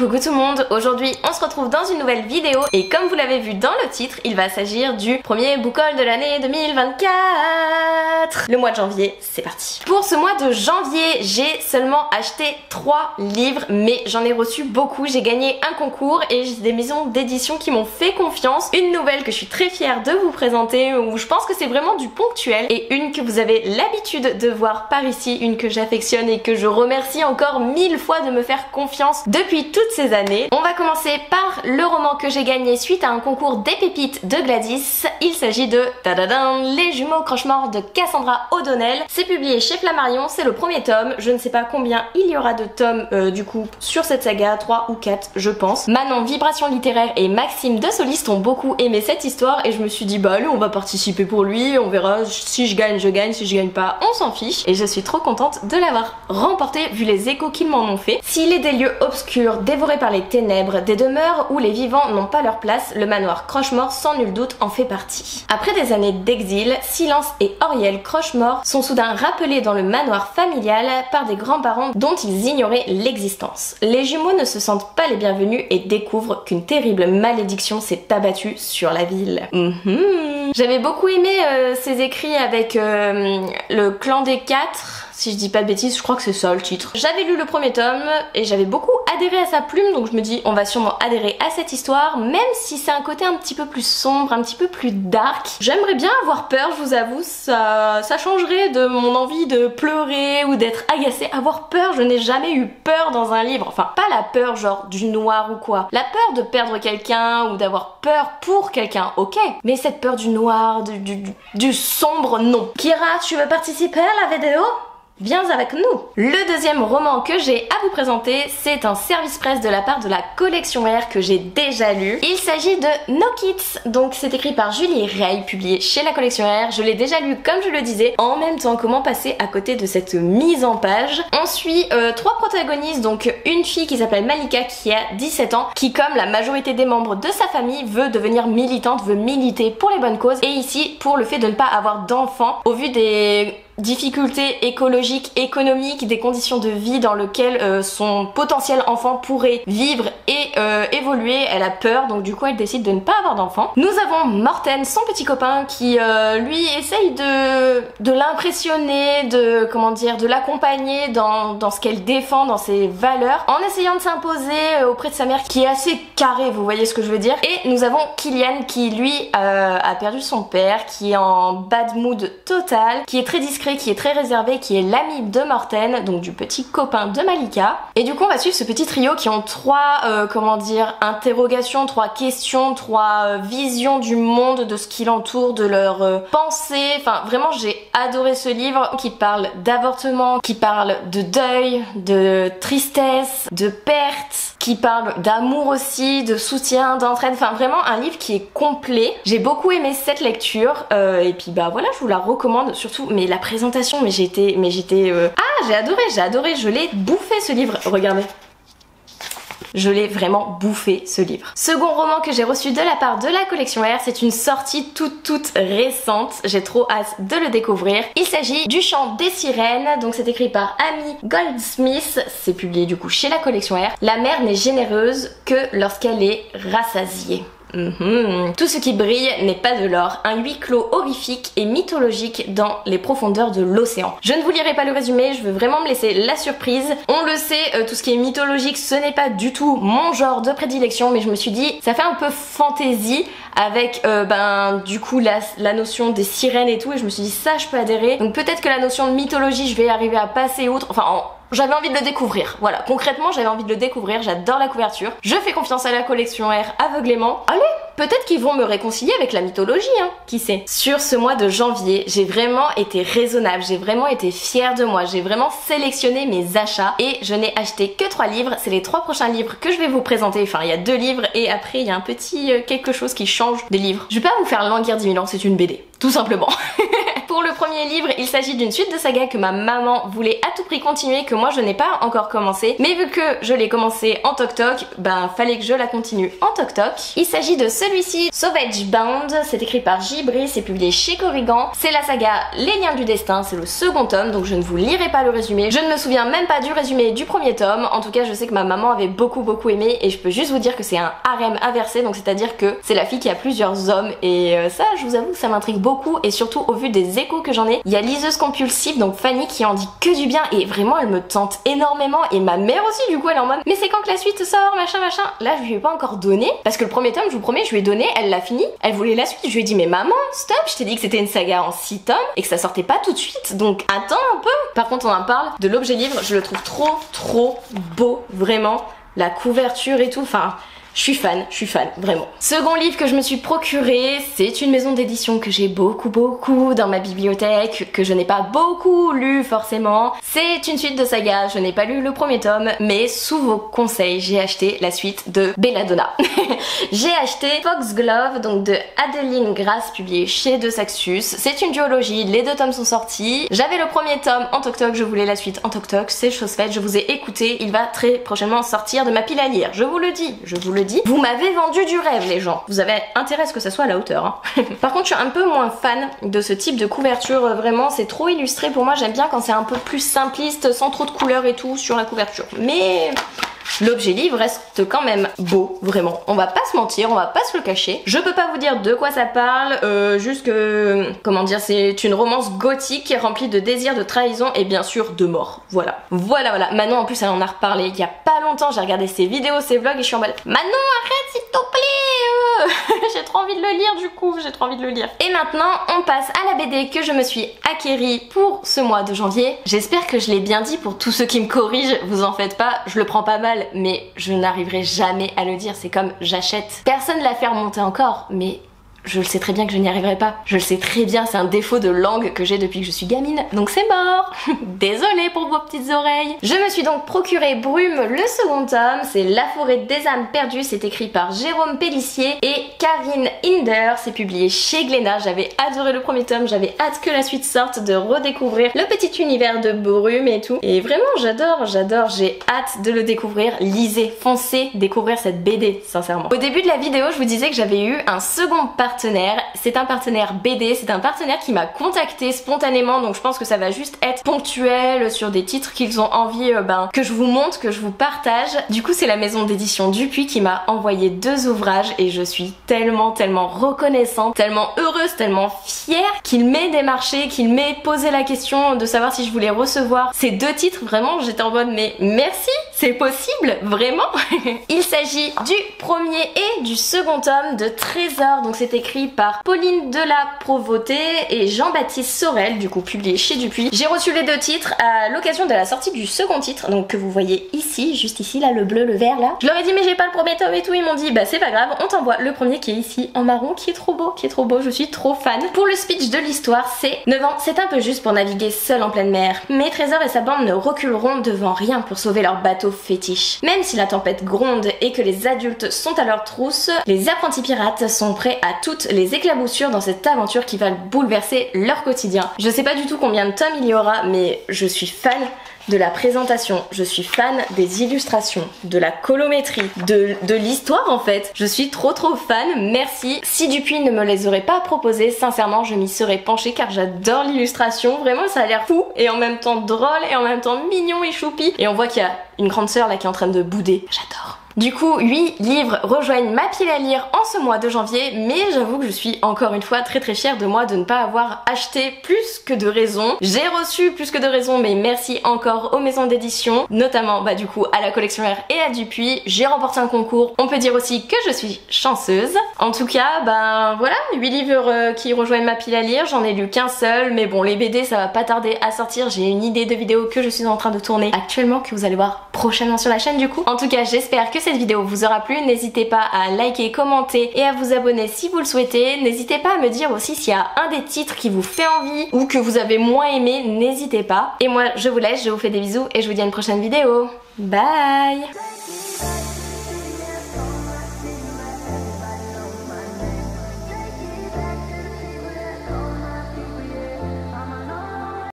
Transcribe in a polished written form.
coucou tout le monde, aujourd'hui on se retrouve dans une nouvelle vidéo et comme vous l'avez vu dans le titre, il va s'agir du premier book haul de l'année 2024. Le mois de janvier, c'est parti. Pour ce mois de janvier, j'ai seulement acheté 3 livres, mais j'en ai reçu beaucoup, j'ai gagné un concours et j'ai des maisons d'édition qui m'ont fait confiance. Une nouvelle que je suis très fière de vous présenter, où je pense que c'est vraiment du ponctuel, et une que vous avez l'habitude de voir par ici, une que j'affectionne et que je remercie encore 1000 fois de me faire confiance depuis toutes ces années. On va commencer par le roman que j'ai gagné suite à un concours des pépites de Gladys. Il s'agit de tadadam, Les jumeaux croche-morts de Cassandra O'Donnell. C'est publié chez Flammarion, c'est le premier tome. Je ne sais pas combien il y aura de tomes du coup sur cette saga, 3 ou 4 je pense. Manon, Vibration littéraire et Maxime de Soliste ont beaucoup aimé cette histoire et je me suis dit bah allez, on va participer pour lui, on verra, si je gagne, si je gagne pas, on s'en fiche. Et je suis trop contente de l'avoir remporté vu les échos qu'ils m'en ont fait. S'il est des lieux obscurs, dévorés par les ténèbres, des demeures où les vivants n'ont pas leur place, le manoir Croche-Mort sans nul doute en fait partie. Après des années d'exil, Silence et Auriel Croche-Mort sont soudain rappelés dans le manoir familial par des grands-parents dont ils ignoraient l'existence. Les jumeaux ne se sentent pas les bienvenus et découvrent qu'une terrible malédiction s'est abattue sur la ville. J'avais beaucoup aimé ces écrits avec le clan des 4. Si je dis pas de bêtises, je crois que c'est ça le titre. J'avais lu le premier tome et j'avais beaucoup adhéré à sa plume, donc je me dis on va sûrement adhérer à cette histoire, même si c'est un côté un petit peu plus sombre, un petit peu plus dark. J'aimerais bien avoir peur, je vous avoue, ça changerait de mon envie de pleurer ou d'être agacée. Avoir peur, je n'ai jamais eu peur dans un livre, enfin pas la peur genre du noir ou quoi. La peur de perdre quelqu'un ou d'avoir peur pour quelqu'un, ok, mais cette peur du noir, du sombre, non. Kira, tu veux participer à la vidéo ? Viens avec nous. Le deuxième roman que j'ai à vous présenter, c'est un service presse de la part de la collection R que j'ai déjà lu. Il s'agit de No Kids, donc c'est écrit par Julie Ray, publié chez la collection R. Je l'ai déjà lu comme je le disais. En même temps, comment passer à côté de cette mise en page. On suit 3 protagonistes, donc une fille qui s'appelle Malika qui a 17 ans, qui comme la majorité des membres de sa famille veut devenir militante, veut militer pour les bonnes causes, et ici pour le fait de ne pas avoir d'enfants au vu des difficultés écologiques, économiques, des conditions de vie dans lesquelles son potentiel enfant pourrait vivre et évoluer. Elle a peur, donc du coup elle décide de ne pas avoir d'enfant. Nous avons Morten, son petit copain, qui lui essaye de l'impressionner, de l'accompagner dans ce qu'elle défend, dans ses valeurs, en essayant de s'imposer auprès de sa mère qui est assez carrée, vous voyez ce que je veux dire. Et nous avons Kylian qui lui a perdu son père, qui est en bad mood total, qui est très discret, qui est très réservé, qui est l'ami de Morten, donc du petit copain de Malika. Et du coup on va suivre ce petit trio qui ont 3 interrogations, 3 questions, 3 visions du monde, de ce qui l'entoure, de leurs pensées. Enfin vraiment j'ai adoré ce livre qui parle d'avortement, qui parle de deuil, de tristesse, de perte, qui parle d'amour aussi, de soutien, d'entraide, enfin vraiment un livre qui est complet. J'ai beaucoup aimé cette lecture et puis bah voilà, je vous la recommande surtout, mais la présentation, mais j'étais ah j'ai adoré, je l'ai bouffé ce livre, regardez. Je l'ai vraiment bouffé ce livre. Second roman que j'ai reçu de la part de la collection R, c'est une sortie toute récente. J'ai trop hâte de le découvrir. Il s'agit du Chant des sirènes, donc c'est écrit par Amy Goldsmith. C'est publié du coup chez la collection R. La mer n'est généreuse que lorsqu'elle est rassasiée. Tout ce qui brille n'est pas de l'or, un huis clos horrifique et mythologique dans les profondeurs de l'océan. Je ne vous lirai pas le résumé, je veux vraiment me laisser la surprise. On le sait, tout ce qui est mythologique, ce n'est pas du tout mon genre de prédilection, mais je me suis dit, ça fait un peu fantasy avec du coup la notion des sirènes et tout, et je me suis dit ça je peux adhérer. Donc peut-être que la notion de mythologie je vais arriver à passer outre, j'avais envie de le découvrir, voilà, concrètement j'avais envie de le découvrir, j'adore la couverture, je fais confiance à la collection R aveuglément. Allez, peut-être qu'ils vont me réconcilier avec la mythologie, hein, qui sait. Sur ce mois de janvier, j'ai vraiment été raisonnable, j'ai vraiment été fière de moi, j'ai vraiment sélectionné mes achats et je n'ai acheté que 3 livres, c'est les 3 prochains livres que je vais vous présenter, enfin il y a 2 livres et après il y a un petit quelque chose qui change des livres. Je vais pas vous faire languir 10 000 ans, c'est une BD, tout simplement. pour le premier livre, il s'agit d'une suite de saga que ma maman voulait à tout prix continuer, que moi je n'ai pas encore commencé, mais vu que je l'ai commencé en Toc Toc, ben fallait que je la continue en Toc Toc. Il s'agit de celui-ci, Sauvage Bound, c'est écrit par J. Bry, c'est publié chez Corrigan. C'est la saga Les Liens du Destin, c'est le second tome, donc je ne vous lirai pas le résumé. Je ne me souviens même pas du résumé du premier tome, en tout cas je sais que ma maman avait beaucoup aimé, et je peux juste vous dire que c'est un harem inversé, donc c'est-à-dire que c'est la fille qui a plusieurs hommes, et ça je vous avoue que ça m'intrigue beaucoup, et surtout au vu des échos que j'en ai. Il y a liseuse compulsive, donc Fanny, qui en dit que du bien, et vraiment elle me tente énormément, et ma mère aussi du coup elle est en mode mais c'est quand que la suite sort, machin. Là je lui ai pas encore donné, parce que le premier tome je vous promets je lui ai donné, elle l'a fini, elle voulait la suite, je lui ai dit mais maman stop, je t'ai dit que c'était une saga en 6 tomes et que ça sortait pas tout de suite, donc attends un peu. Par contre on en parle de l'objet livre, je le trouve trop beau, vraiment, la couverture et tout, enfin je suis fan, vraiment. Second livre que je me suis procuré, c'est une maison d'édition que j'ai beaucoup dans ma bibliothèque, que je n'ai pas beaucoup lu forcément. C'est une suite de saga, je n'ai pas lu le premier tome, mais sous vos conseils, j'ai acheté la suite de Belladonna. J'ai acheté Foxglove, donc de Adeline Grasse, publié chez De Saxus. C'est une duologie, les 2 tomes sont sortis. J'avais le premier tome en Toc Toc, je voulais la suite en Toc Toc, c'est chose faite, je vous ai écouté, il va très prochainement sortir de ma pile à lire, je vous le dis. Vous m'avez vendu du rêve les gens, vous avez intérêt à ce que ça soit à la hauteur hein. Par contre je suis un peu moins fan de ce type de couverture, vraiment c'est trop illustré pour moi, j'aime bien quand c'est un peu plus simpliste, sans trop de couleurs et tout sur la couverture. Mais l'objet livre reste quand même beau, vraiment. On va pas se mentir, on va pas se le cacher. Je peux pas vous dire de quoi ça parle, juste que, comment dire, c'est une romance gothique remplie de désirs, de trahison et bien sûr de mort. Voilà. Manon en plus elle en a reparlé il y a pas longtemps, j'ai regardé ses vidéos, ses vlogs et je suis en mode Manon arrête s'il te plaît j'ai trop envie de le lire du coup, j'ai trop envie de le lire. Et maintenant on passe à la BD que je me suis acquérie pour ce mois de janvier. J'espère que je l'ai bien dit pour tous ceux qui me corrigent, vous en faites pas, je le prends pas mal, mais je n'arriverai jamais à le dire, c'est comme j'achète. Personne l'a fait remonter encore, mais je le sais très bien que je n'y arriverai pas. Je le sais très bien, c'est un défaut de langue que j'ai depuis que je suis gamine, donc c'est mort. Désolée pour vos petites oreilles. Je me suis donc procuré Brume, le second tome, c'est La forêt des âmes perdues, c'est écrit par Jérôme Pellissier et Karine Hinder, c'est publié chez Glénat. J'avais adoré le premier tome, j'avais hâte que la suite sorte, de redécouvrir le petit univers de Brume et tout. Et vraiment j'adore, j'ai hâte de le découvrir. Lisez, foncez découvrir cette BD, sincèrement. Au début de la vidéo, je vous disais que j'avais eu un second partenaire. C'est un partenaire BD, c'est un partenaire qui m'a contacté spontanément, donc je pense que ça va juste être ponctuel sur des titres qu'ils ont envie que je vous montre, que je vous partage. Du coup c'est la maison d'édition Dupuis qui m'a envoyé 2 ouvrages et je suis tellement reconnaissante, tellement heureuse, tellement fière qu'il m'ait démarché, qu'il m'ait posé la question de savoir si je voulais recevoir ces 2 titres. Vraiment j'étais en mode mais merci, c'est possible, vraiment. Il s'agit du premier et du second tome de Trésor, donc c'était écrit par Pauline Delaprovoté et Jean-Baptiste Sorel, du coup publié chez Dupuis. J'ai reçu les 2 titres à l'occasion de la sortie du second titre, donc que vous voyez ici, juste ici, là, le bleu, le vert, là. Je leur ai dit mais j'ai pas le premier tome et tout, ils m'ont dit bah c'est pas grave, on t'envoie le premier qui est ici en marron, qui est trop beau, je suis trop fan. Pour le speech de l'histoire, c'est 9 ans, c'est un peu juste pour naviguer seul en pleine mer, mais Trésor et sa bande ne reculeront devant rien pour sauver leur bateau fétiche. Même si la tempête gronde et que les adultes sont à leur trousse, les apprentis pirates sont prêts à toutes les éclaboussures dans cette aventure qui va bouleverser leur quotidien. Je sais pas du tout combien de tomes il y aura, mais je suis fan de la présentation, je suis fan des illustrations, de la colométrie, de l'histoire en fait. Je suis trop fan, merci. Si Dupuis ne me les aurait pas proposés, sincèrement je m'y serais penchée car j'adore l'illustration, vraiment ça a l'air fou et en même temps drôle et en même temps mignon et choupi. Et on voit qu'il y a une grande sœur là qui est en train de bouder, j'adore. Du coup, 8 livres rejoignent ma pile à lire en ce mois de janvier, mais j'avoue que je suis encore une fois très fière de moi de ne pas avoir acheté plus que de raison. J'ai reçu plus que de raison, mais merci encore aux maisons d'édition, notamment du coup à la collection R et à Dupuis. J'ai remporté un concours, on peut dire aussi que je suis chanceuse. En tout cas, voilà, 8 livres qui rejoignent ma pile à lire, j'en ai lu qu'un seul, mais bon, les BD ça va pas tarder à sortir, j'ai une idée de vidéo que je suis en train de tourner actuellement, que vous allez voir prochainement sur la chaîne du coup. En tout cas, j'espère que cette vidéo vous aura plu, n'hésitez pas à liker, commenter et à vous abonner si vous le souhaitez. N'hésitez pas à me dire aussi s'il y a un des titres qui vous fait envie ou que vous avez moins aimé, n'hésitez pas. Et moi je vous laisse, je vous fais des bisous et je vous dis à une prochaine vidéo. Bye.